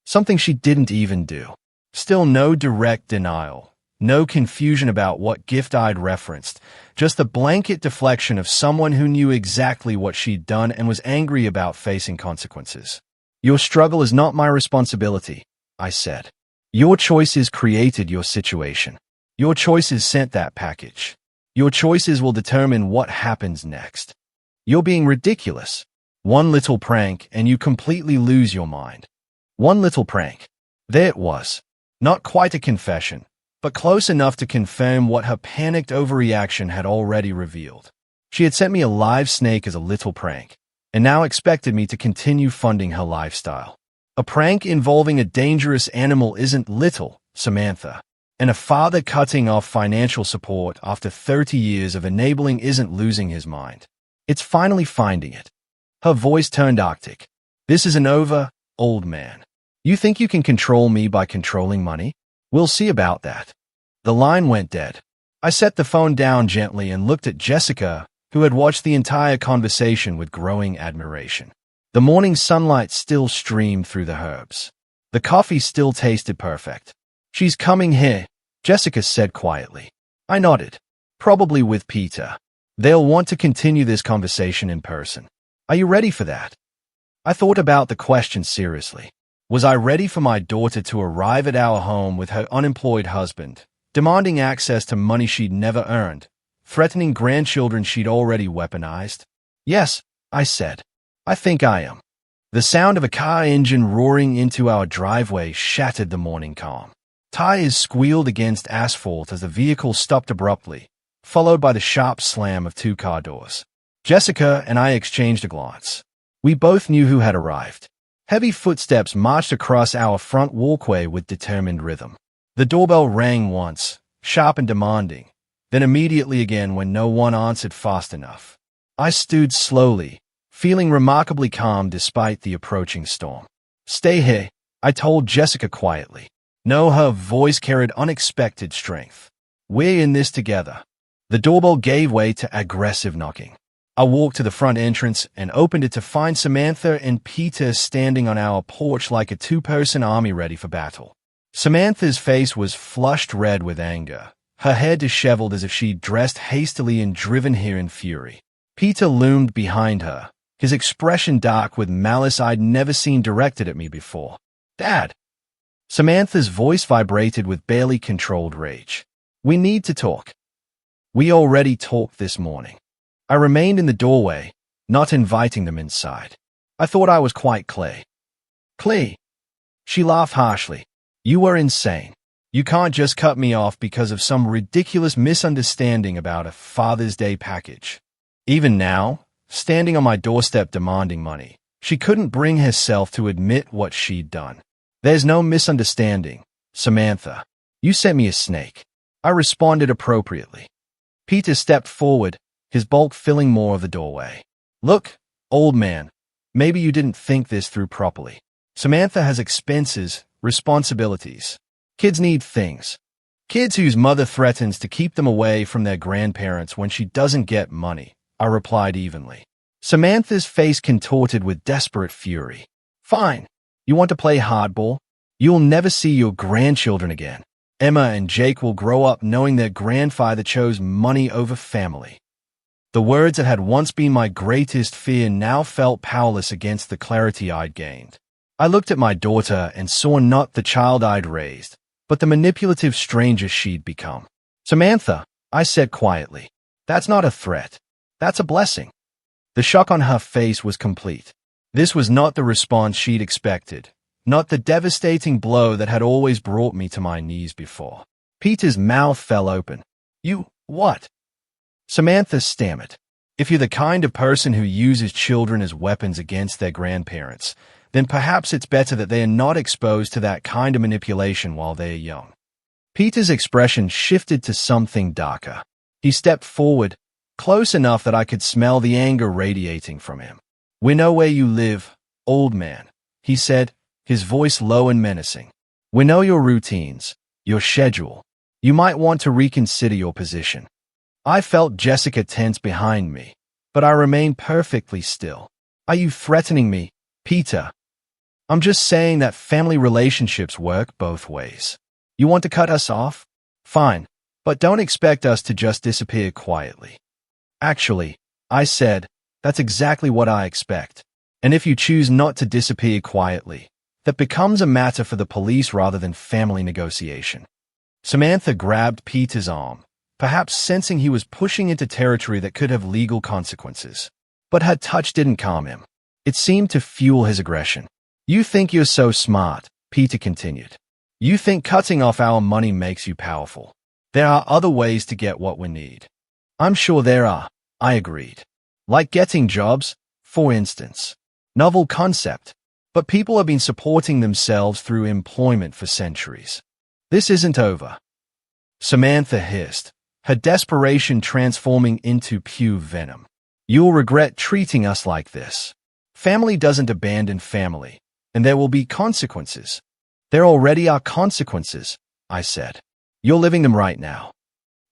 Something she didn't even do. Still no direct denial, no confusion about what gift I'd referenced, just the blanket deflection of someone who knew exactly what she'd done and was angry about facing consequences. "Your struggle is not my responsibility," I said. "Your choices created your situation. Your choices sent that package. Your choices will determine what happens next. You're being ridiculous. One little prank and you completely lose your mind." One little prank. There it was. Not quite a confession, but close enough to confirm what her panicked overreaction had already revealed. She had sent me a live snake as a little prank, and now expected me to continue funding her lifestyle. A prank involving a dangerous animal isn't little, Samantha. And a father cutting off financial support after 30 years of enabling isn't losing his mind. It's finally finding it. Her voice turned arctic. "This isn't over, old man. You think you can control me by controlling money? We'll see about that." The line went dead. I set the phone down gently and looked at Jessica, who had watched the entire conversation with growing admiration. The morning sunlight still streamed through the herbs. The coffee still tasted perfect. "She's coming here," Jessica said quietly. I nodded. "Probably with Peter. They'll want to continue this conversation in person. Are you ready for that?" I thought about the question seriously. Was I ready for my daughter to arrive at our home with her unemployed husband, demanding access to money she'd never earned, threatening grandchildren she'd already weaponized? "Yes," I said. "I think I am." The sound of a car engine roaring into our driveway shattered the morning calm. Tires squealed against asphalt as the vehicle stopped abruptly, followed by the sharp slam of 2 car doors. Jessica and I exchanged a glance. We both knew who had arrived. Heavy footsteps marched across our front walkway with determined rhythm. The doorbell rang once, sharp and demanding, then immediately again when no one answered fast enough. I stood slowly, feeling remarkably calm despite the approaching storm. "Stay here," I told Jessica quietly. No, her voice carried unexpected strength. "We're in this together." The doorbell gave way to aggressive knocking. I walked to the front entrance and opened it to find Samantha and Peter standing on our porch like a two-person army ready for battle. Samantha's face was flushed red with anger, her hair disheveled as if she'd dressed hastily and driven here in fury. Peter loomed behind her, his expression dark with malice I'd never seen directed at me before. "Dad!" Samantha's voice vibrated with barely controlled rage. "We need to talk." "We already talked this morning." I remained in the doorway, not inviting them inside. I thought I was quite clear. "Clear?" She laughed harshly. "You were insane. You can't just cut me off because of some ridiculous misunderstanding about a Father's Day package." Even now, standing on my doorstep demanding money, she couldn't bring herself to admit what she'd done. "There's no misunderstanding, Samantha. You sent me a snake." I responded appropriately. Peter stepped forward, his bulk filling more of the doorway. "Look, old man, maybe you didn't think this through properly. Samantha has expenses, responsibilities. Kids need things. Kids whose mother threatens to keep them away from their grandparents when she doesn't get money," I replied evenly. Samantha's face contorted with desperate fury. "Fine. You want to play hardball? You'll never see your grandchildren again. Emma and Jake will grow up knowing their grandfather chose money over family." The words that had once been my greatest fear now felt powerless against the clarity I'd gained. I looked at my daughter and saw not the child I'd raised, but the manipulative stranger she'd become. "Samantha," I said quietly, "that's not a threat. That's a blessing." The shock on her face was complete. This was not the response she'd expected, not the devastating blow that had always brought me to my knees before. Peter's mouth fell open. "You, what?" Samantha stammered. "If you're the kind of person who uses children as weapons against their grandparents, then perhaps it's better that they are not exposed to that kind of manipulation while they are young." Peter's expression shifted to something darker. He stepped forward, close enough that I could smell the anger radiating from him. "We know where you live, old man," he said, his voice low and menacing. "We know your routines, your schedule. You might want to reconsider your position." I felt Jessica tense behind me, but I remained perfectly still. "Are you threatening me, Peter?" "I'm just saying that family relationships work both ways. You want to cut us off? Fine, but don't expect us to just disappear quietly." "Actually," I said, "that's exactly what I expect. And if you choose not to disappear quietly, that becomes a matter for the police rather than family negotiation." Samantha grabbed Peter's arm, perhaps sensing he was pushing into territory that could have legal consequences. But her touch didn't calm him. It seemed to fuel his aggression. "You think you're so smart," Peter continued. "You think cutting off our money makes you powerful. There are other ways to get what we need." "I'm sure there are," I agreed. "Like getting jobs, for instance." Novel concept. But people have been supporting themselves through employment for centuries. This isn't over. Samantha hissed, her desperation transforming into pure venom. "You'll regret treating us like this. Family doesn't abandon family, and there will be consequences." "There already are consequences," I said. "You're living them right now."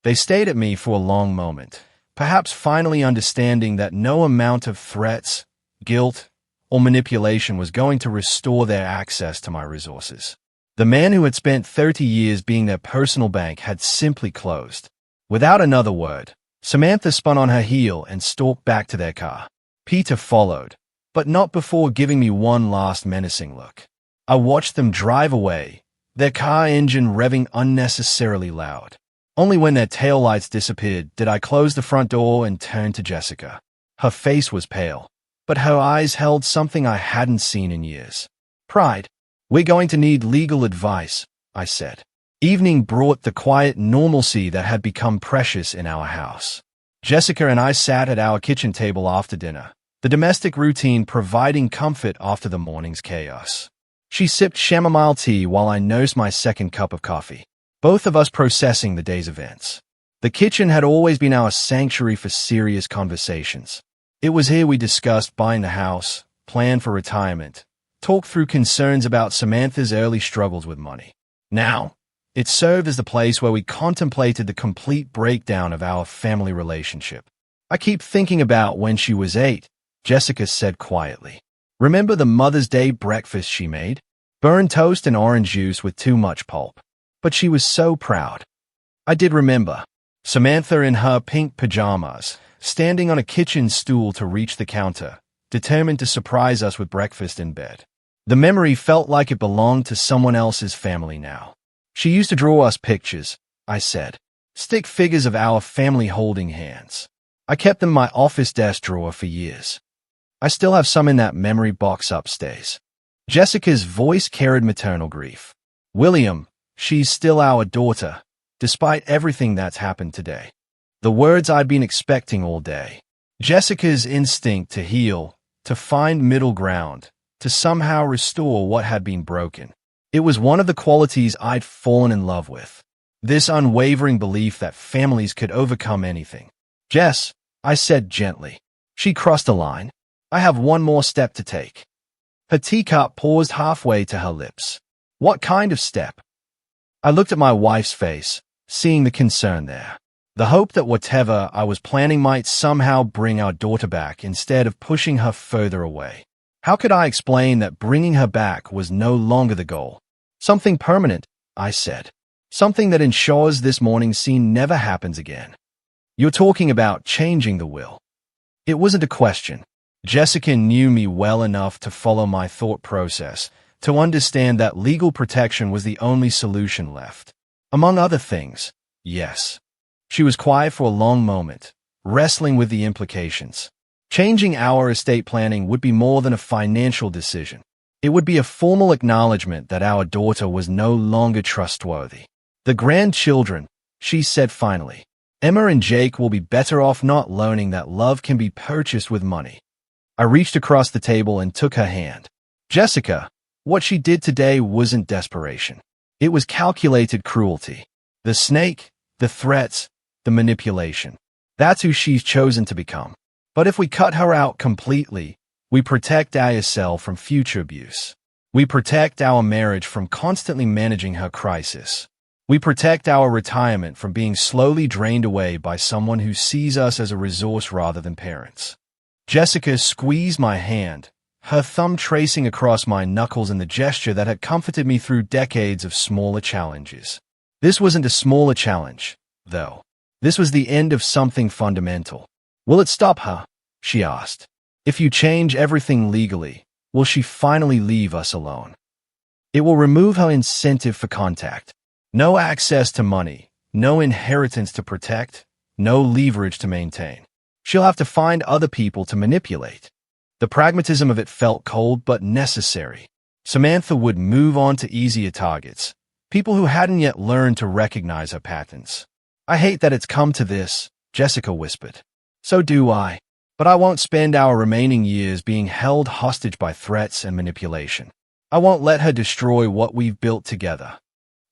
They stayed at me for a long moment, perhaps finally understanding that no amount of threats, guilt, or manipulation was going to restore their access to my resources. The man who had spent 30 years being their personal bank had simply closed. Without another word, Samantha spun on her heel and stalked back to their car. Peter followed, but not before giving me one last menacing look. I watched them drive away, their car engine revving unnecessarily loud. Only when their taillights disappeared did I close the front door and turn to Jessica. Her face was pale, but her eyes held something I hadn't seen in years. "Pride. We're going to need legal advice," I said. Evening brought the quiet normalcy that had become precious in our house. Jessica and I sat at our kitchen table after dinner, the domestic routine providing comfort after the morning's chaos. She sipped chamomile tea while I nosed my second cup of coffee, both of us processing the day's events. The kitchen had always been our sanctuary for serious conversations. It was here we discussed buying the house, planned for retirement, talked through concerns about Samantha's early struggles with money. Now, it served as the place where we contemplated the complete breakdown of our family relationship. "I keep thinking about when she was 8, Jessica said quietly. "Remember the Mother's Day breakfast she made? Burnt toast and orange juice with too much pulp. But she was so proud." I did remember. Samantha in her pink pajamas, standing on a kitchen stool to reach the counter, determined to surprise us with breakfast in bed. The memory felt like it belonged to someone else's family now. "She used to draw us pictures," I said. "Stick figures of our family holding hands. I kept them in my office desk drawer for years. I still have some in that memory box upstairs." Jessica's voice carried maternal grief. "William, she's still our daughter, despite everything that's happened today." The words I'd been expecting all day. Jessica's instinct to heal, to find middle ground, to somehow restore what had been broken. It was one of the qualities I'd fallen in love with. This unwavering belief that families could overcome anything. "Jess," I said gently. She crossed a line. "I have one more step to take." Her teacup paused halfway to her lips. "What kind of step?" I looked at my wife's face, seeing the concern there. The hope that whatever I was planning might somehow bring our daughter back instead of pushing her further away. How could I explain that bringing her back was no longer the goal? "Something permanent," I said. "Something that ensures this morning's scene never happens again." "You're talking about changing the will." It wasn't a question. Jessica knew me well enough to follow my thought process, to understand that legal protection was the only solution left. Among other things, yes. She was quiet for a long moment, wrestling with the implications. Changing our estate planning would be more than a financial decision. It would be a formal acknowledgement that our daughter was no longer trustworthy. "The grandchildren," she said finally. "Emma and Jake will be better off not learning that love can be purchased with money." I reached across the table and took her hand. "Jessica, what she did today wasn't desperation. It was calculated cruelty. The snake, the threats, the manipulation. That's who she's chosen to become. But if we cut her out completely, we protect ISL from future abuse. We protect our marriage from constantly managing her crisis. We protect our retirement from being slowly drained away by someone who sees us as a resource rather than parents." Jessica squeezed my hand, her thumb tracing across my knuckles in the gesture that had comforted me through decades of smaller challenges. This wasn't a smaller challenge, though. This was the end of something fundamental. "Will it stop her?" she asked. "If you change everything legally, will she finally leave us alone?" "It will remove her incentive for contact. No access to money, no inheritance to protect, no leverage to maintain. She'll have to find other people to manipulate." The pragmatism of it felt cold but necessary. Samantha would move on to easier targets, people who hadn't yet learned to recognize her patterns. "I hate that it's come to this," Jessica whispered. "So do I. But I won't spend our remaining years being held hostage by threats and manipulation. I won't let her destroy what we've built together."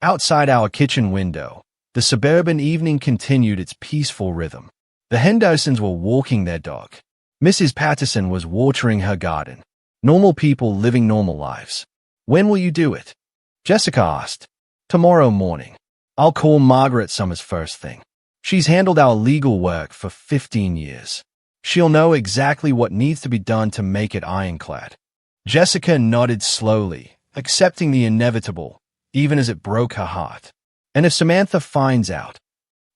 Outside our kitchen window, the suburban evening continued its peaceful rhythm. The Hendersons were walking their dog. Mrs. Patterson was watering her garden. Normal people living normal lives. "When will you do it?" Jessica asked. "Tomorrow morning. I'll call Margaret Summers first thing. She's handled our legal work for 15 years. She'll know exactly what needs to be done to make it ironclad." Jessica nodded slowly, accepting the inevitable, even as it broke her heart. "And if Samantha finds out?"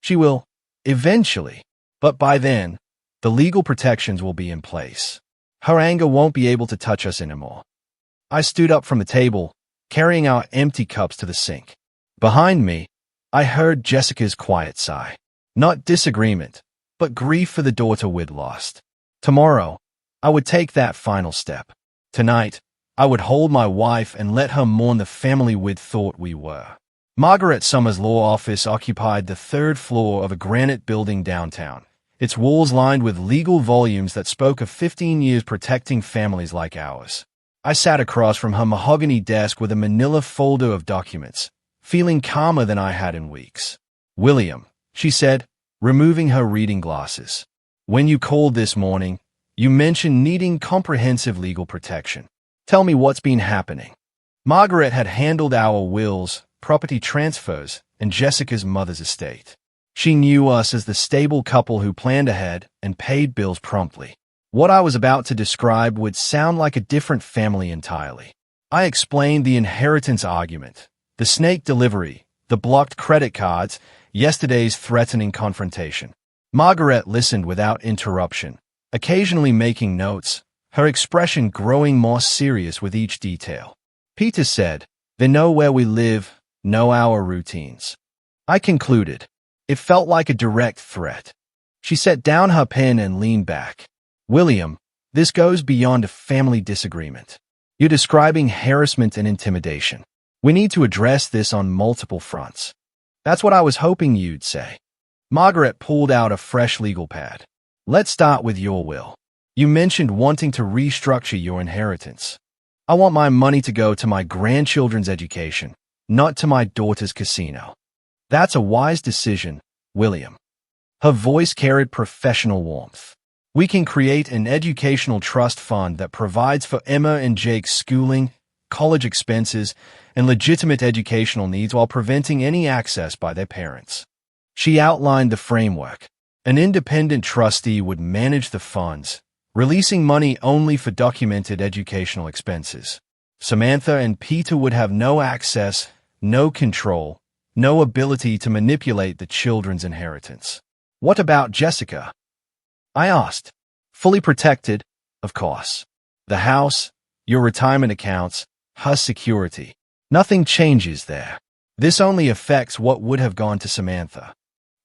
"She will, eventually. But by then, the legal protections will be in place. Her anger won't be able to touch us anymore." I stood up from the table, carrying our empty cups to the sink. Behind me, I heard Jessica's quiet sigh. Not disagreement, but grief for the daughter we'd lost. Tomorrow, I would take that final step. Tonight, I would hold my wife and let her mourn the family we'd thought we were. Margaret Summers' law office occupied the third floor of a granite building downtown, its walls lined with legal volumes that spoke of 15 years protecting families like ours. I sat across from her mahogany desk with a manila folder of documents, feeling calmer than I had in weeks. "William," she said, removing her reading glasses. "When you called this morning, you mentioned needing comprehensive legal protection. Tell me what's been happening." Margaret had handled our wills, property transfers, and Jessica's mother's estate. She knew us as the stable couple who planned ahead and paid bills promptly. What I was about to describe would sound like a different family entirely. I explained the inheritance argument, the snake delivery, the blocked credit cards, yesterday's threatening confrontation. Margaret listened without interruption, occasionally making notes, her expression growing more serious with each detail. Peter said, "They know where we live, know our routines." I concluded. It felt like a direct threat. She set down her pen and leaned back. "William, this goes beyond a family disagreement. You're describing harassment and intimidation. We need to address this on multiple fronts." "That's what I was hoping you'd say." Margaret pulled out a fresh legal pad. "Let's start with your will. You mentioned wanting to restructure your inheritance. I want my money to go to my grandchildren's education, not to my daughter's casino." "That's a wise decision, William." Her voice carried professional warmth. "We can create an educational trust fund that provides for Emma and Jake's schooling, college expenses, and legitimate educational needs while preventing any access by their parents." She outlined the framework. An independent trustee would manage the funds, releasing money only for documented educational expenses. Samantha and Peter would have no access, no control, no ability to manipulate the children's inheritance. "What about Jessica?" I asked. "Fully protected, of course. The house, your retirement accounts, her security. Nothing changes there. This only affects what would have gone to Samantha."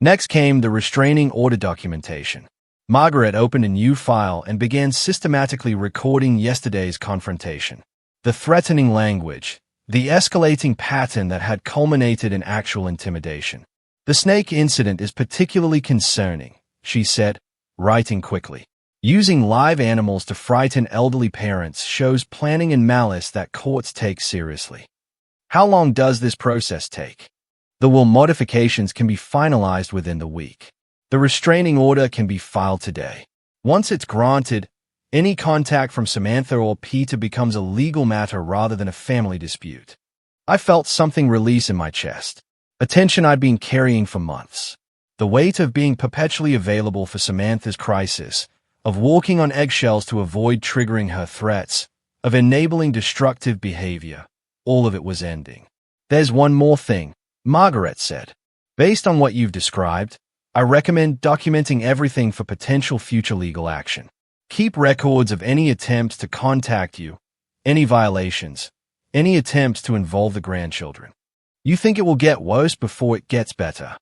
Next came the restraining order documentation. Margaret opened a new file and began systematically recording yesterday's confrontation. The threatening language, the escalating pattern that had culminated in actual intimidation. "The snake incident is particularly concerning," she said, writing quickly. "Using live animals to frighten elderly parents shows planning and malice that courts take seriously." "How long does this process take?" "The will modifications can be finalized within the week. The restraining order can be filed today. Once it's granted, any contact from Samantha or Peter becomes a legal matter rather than a family dispute." I felt something release in my chest, a tension I'd been carrying for months. The weight of being perpetually available for Samantha's crisis, of walking on eggshells to avoid triggering her threats, of enabling destructive behavior, all of it was ending. "There's one more thing," Margaret said. "Based on what you've described, I recommend documenting everything for potential future legal action. Keep records of any attempts to contact you, any violations, any attempts to involve the grandchildren. You think it will get worse before it gets better."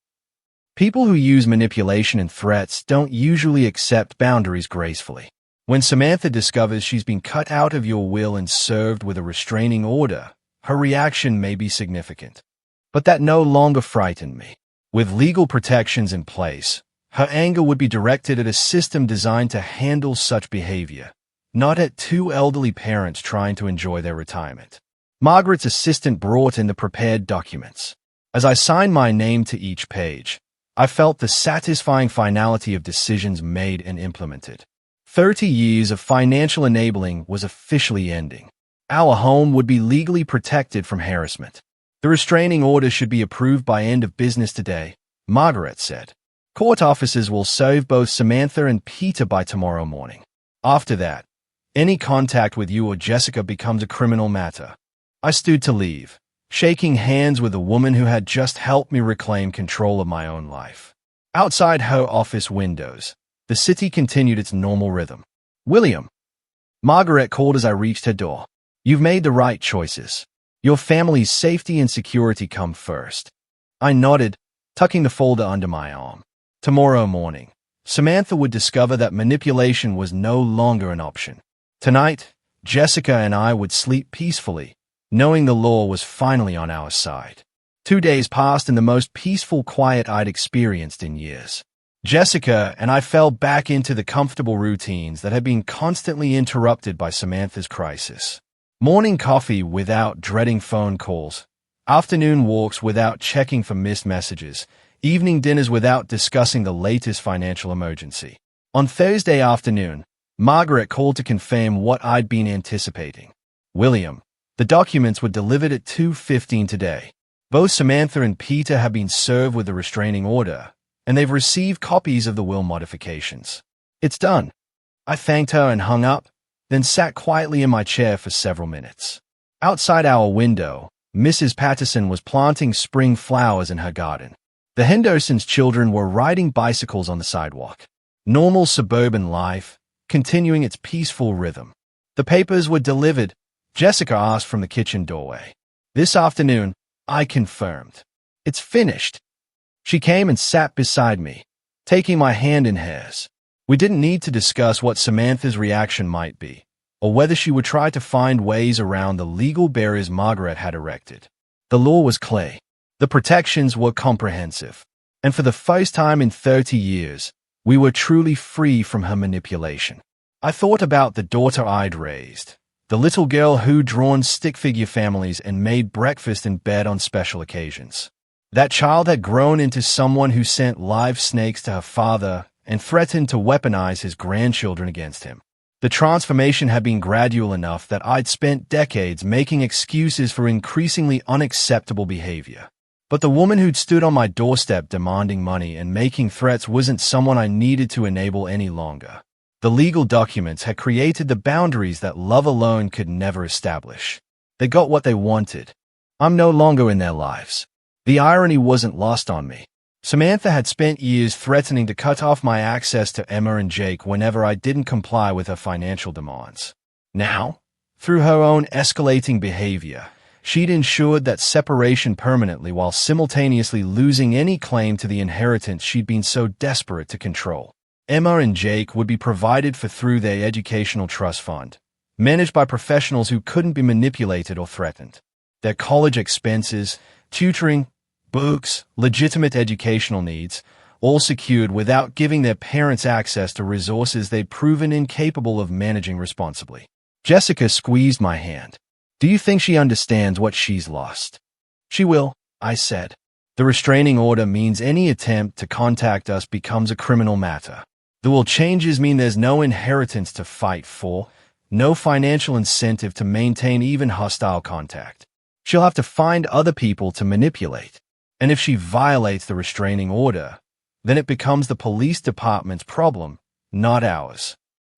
People who use manipulation and threats don't usually accept boundaries gracefully. When Samantha discovers she's been cut out of your will and served with a restraining order, her reaction may be significant. But that no longer frightened me. With legal protections in place, her anger would be directed at a system designed to handle such behavior, not at two elderly parents trying to enjoy their retirement. Margaret's assistant brought in the prepared documents. As I signed my name to each page, I felt the satisfying finality of decisions made and implemented. 30 years of financial enabling was officially ending. Our home would be legally protected from harassment. "The restraining order should be approved by end of business today," Margaret said. "Court officers will serve both Samantha and Peter by tomorrow morning. After that, any contact with you or Jessica becomes a criminal matter." I stood to leave, shaking hands with a woman who had just helped me reclaim control of my own life. Outside her office windows, the city continued its normal rhythm. "William," Margaret called as I reached her door. "You've made the right choices. Your family's safety and security come first." I nodded, tucking the folder under my arm. Tomorrow morning, Samantha would discover that manipulation was no longer an option. Tonight, Jessica and I would sleep peacefully, knowing the law was finally on our side. 2 days passed in the most peaceful quiet I'd experienced in years. Jessica and I fell back into the comfortable routines that had been constantly interrupted by Samantha's crisis. Morning coffee without dreading phone calls, afternoon walks without checking for missed messages, evening dinners without discussing the latest financial emergency. On Thursday afternoon, Margaret called to confirm what I'd been anticipating. William, the documents were delivered at 2:15 today. Both Samantha and Peter have been served with a restraining order, and they've received copies of the will modifications. It's done. I thanked her and hung up, then sat quietly in my chair for several minutes. Outside our window, Mrs. Patterson was planting spring flowers in her garden. The Hendersons' children were riding bicycles on the sidewalk. Normal suburban life, continuing its peaceful rhythm. The papers were delivered, Jessica asked from the kitchen doorway. This afternoon, I confirmed. It's finished. She came and sat beside me, taking my hand in hers. We didn't need to discuss what Samantha's reaction might be, or whether she would try to find ways around the legal barriers Margaret had erected. The law was clear. The protections were comprehensive. And for the first time in 30 years, we were truly free from her manipulation. I thought about the daughter I'd raised, the little girl who'd drawn stick-figure families and made breakfast in bed on special occasions. That child had grown into someone who sent live snakes to her father and threatened to weaponize his grandchildren against him. The transformation had been gradual enough that I'd spent decades making excuses for increasingly unacceptable behavior. But the woman who'd stood on my doorstep demanding money and making threats wasn't someone I needed to enable any longer. The legal documents had created the boundaries that love alone could never establish. They got what they wanted. I'm no longer in their lives. The irony wasn't lost on me. Samantha had spent years threatening to cut off my access to Emma and Jake whenever I didn't comply with her financial demands. Now, through her own escalating behavior, she'd ensured that separation permanently while simultaneously losing any claim to the inheritance she'd been so desperate to control. Emma and Jake would be provided for through their educational trust fund, managed by professionals who couldn't be manipulated or threatened. Their college expenses, tutoring, books, legitimate educational needs, all secured without giving their parents access to resources they'd proven incapable of managing responsibly. Jessica squeezed my hand. Do you think she understands what she's lost? She will, I said. The restraining order means any attempt to contact us becomes a criminal matter. The will changes mean there's no inheritance to fight for, no financial incentive to maintain even hostile contact. She'll have to find other people to manipulate. And if she violates the restraining order, then it becomes the police department's problem, not ours.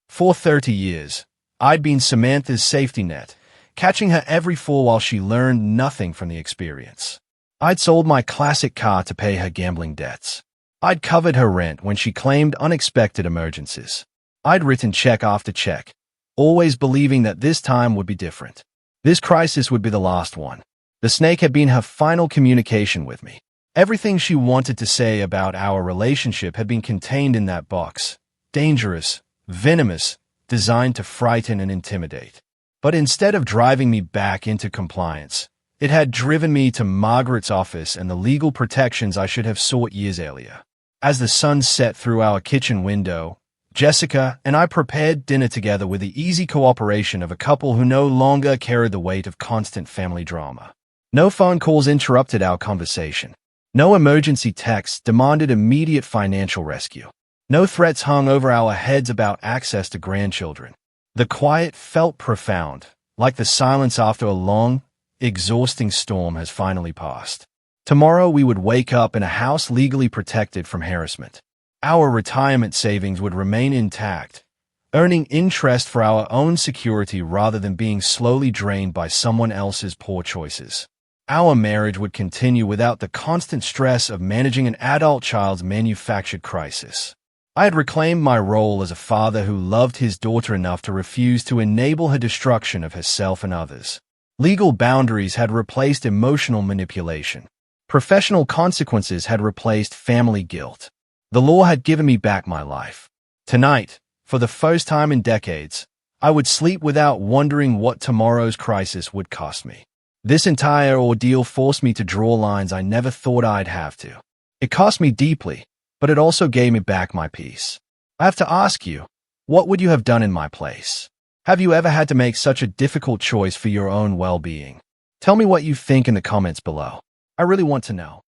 For 30 years, I'd been Samantha's safety net, catching her every fall while she learned nothing from the experience. I'd sold my classic car to pay her gambling debts. I'd covered her rent when she claimed unexpected emergencies. I'd written check after check, always believing that this time would be different. This crisis would be the last one. The snake had been her final communication with me. Everything she wanted to say about our relationship had been contained in that box. Dangerous, venomous, designed to frighten and intimidate. But instead of driving me back into compliance, it had driven me to Margaret's office and the legal protections I should have sought years earlier. As the sun set through our kitchen window, Jessica and I prepared dinner together with the easy cooperation of a couple who no longer carried the weight of constant family drama. No phone calls interrupted our conversation. No emergency texts demanded immediate financial rescue. No threats hung over our heads about access to grandchildren. The quiet felt profound, like the silence after a long, exhausting storm has finally passed. Tomorrow we would wake up in a house legally protected from harassment. Our retirement savings would remain intact, earning interest for our own security rather than being slowly drained by someone else's poor choices. Our marriage would continue without the constant stress of managing an adult child's manufactured crisis. I had reclaimed my role as a father who loved his daughter enough to refuse to enable her destruction of herself and others. Legal boundaries had replaced emotional manipulation. Professional consequences had replaced family guilt. The law had given me back my life. Tonight, for the first time in decades, I would sleep without wondering what tomorrow's crisis would cost me. This entire ordeal forced me to draw lines I never thought I'd have to. It cost me deeply, but it also gave me back my peace. I have to ask you, what would you have done in my place? Have you ever had to make such a difficult choice for your own well-being? Tell me what you think in the comments below. I really want to know.